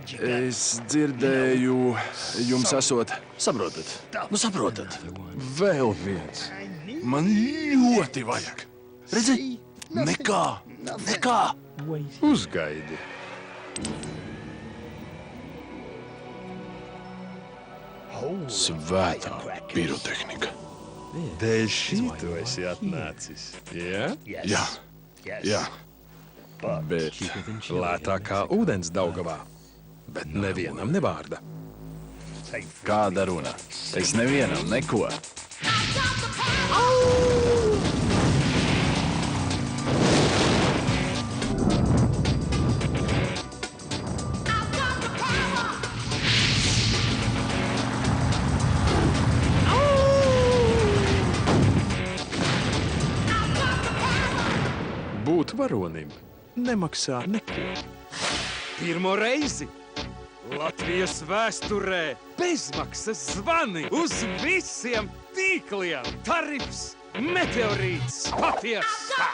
Es dzirdēju, jums esot... Saprotat? Nu saprotat. Vēl viens. Man ļoti vajag. Redzi? Nekā. Uzgaidi. Svētā pirotehnika. Dēļ šī tu esi atnācis, ja? Jā. Bet lētākā ūdens Daugavā. Bet nevienam ne vārda. Kāda runa? Es nevienam neko. Būt varonim nemaksā neko. Pirmo reizi Latvijas vēsturē bezmaksas zvani uz visiem tīkliem. Tarifs, meteorīts, patiesa!